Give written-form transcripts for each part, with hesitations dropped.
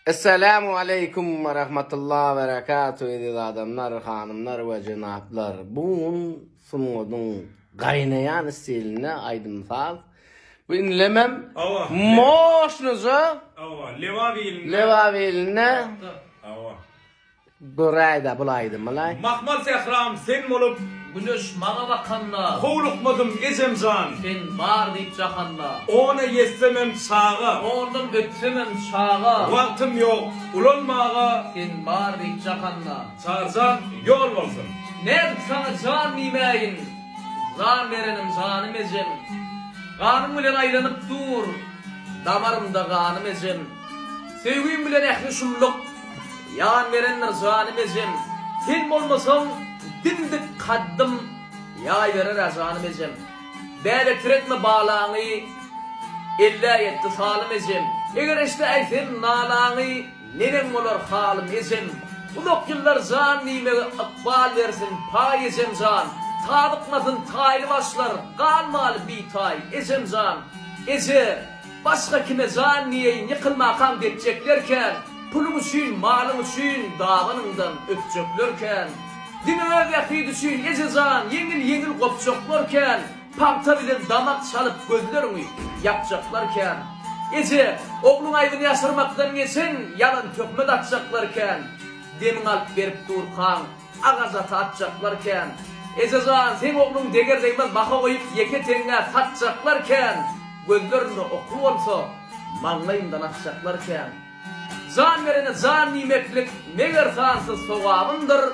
Esselamu aleyküm ve rahmetullah ve berekatuhu ediz adamlar, hanımlar ve cenaplar. Bugün sunudun kaynayan stiline aydınsaz. Bu inlemem moşnuzu Levaviline Burayda bulaydım malay. Mahmud Zehram sen olup Güneş mağa bakanla kovlukmadım ezemzan. sen var deyip cahanla Ona yeslemem sağa. oradan ötsemem çağa Vaktim yok. Ulanmağa sen var deyip cahanla çağırsan yol olsun. ne sana can nimeyin zan verenim canım ezem kanım bilen aylanıp dur damarımda kanım ezem sevgim bilen ehli şumluk yan verenler canım ezem sen olmasan dimdik kaddım yay verer canım ezem böyle türetme bağlağını illa yetti salim ezem eğer işte aysen nalağını nenen olur halim ezem uluk yıllar can nimeye akbal versin pay ezem can tabıkmasın taylı başlar kalmalı bir tay ezem can eze başka kime can niyeyin yıkılma kan geçeceklerken pulun için malın için dağınından öpeceklerken dinöv yakıyı düşün eze can yengil kopacaklarken pamta bilen damak çalıp gözlerini yapacaklarken eze oğlun aydını yaşarmaktan geçen yalan tökme atacaklarken demin alıp verip durkan ağazata atacaklarken Ezazan sen oğlum deger değmez baka koyup yeke terine satacaklarken gözlerinde oku olsa manlayımdan atacaklarken zan verene zan nimetlik neger sansız soğabındır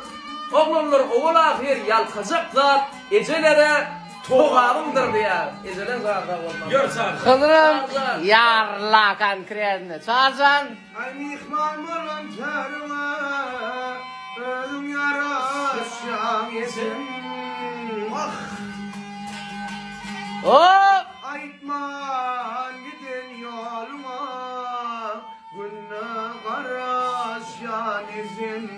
oğlumlar oğul ahir yalkacaklar ecelere toğabındır diye ecelen zarda olmaz Gör çağır. Kıdırım yarla kan kriyadını çağırsan. Ay mihmamırım terime ölüm yaraşan yesin. Hop! Aytman gidin yoluma günne karaşan izin.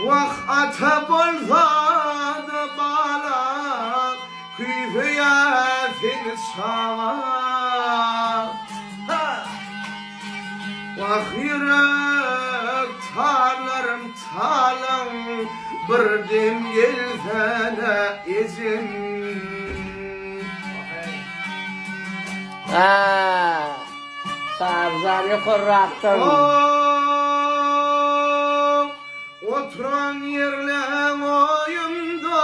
Vah ata bolzadı bala kuyuya fil şava. Vah yürek tarlarım talam bir dem gelsene izin. Ha. Tarzan yukarıraktın. Oturan yerle oyunda.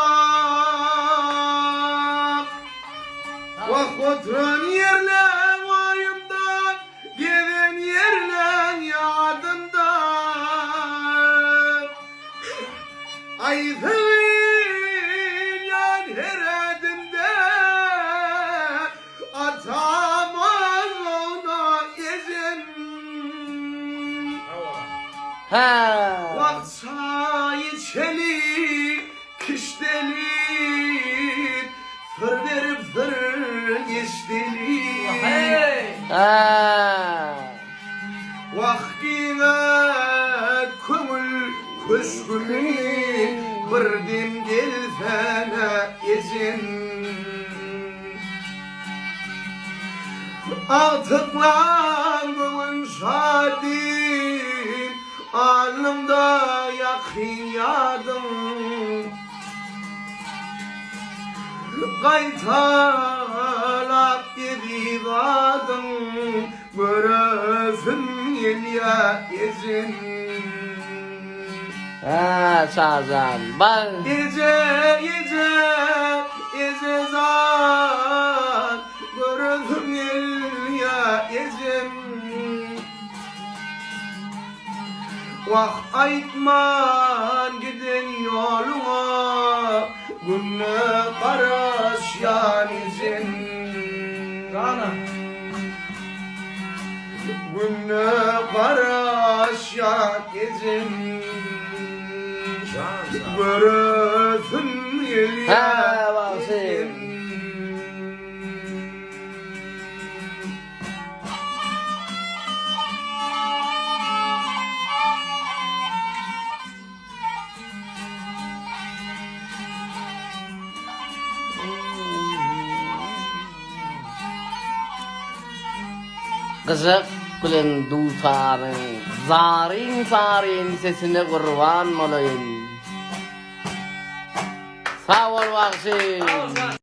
Vah oturan yerle oyunda. Giden yerle yadında. Aydın yan heredimde. Atamaz ona izin. Ha. Vakt çay içeli, kış deli, fır verip fır geçteli. hey Ha. Vaktine kömül köşkülü, bir dem gelsene izin. Artıklandım şadim, alnımda yakın yardım. Kaytalap yedi adım, göresin yelya izin. Ha Tarzan. Ben Ece zan, göresin yelya izin. Vah aytman giden yoluma günne karaş yan izin. Canım. Günne karaş yan izin. Göresin yelya Ha, varsın. izin. Kızık bilen dutarın, zarin sarin sesine kurban olayım. Sağ ol Vahşi.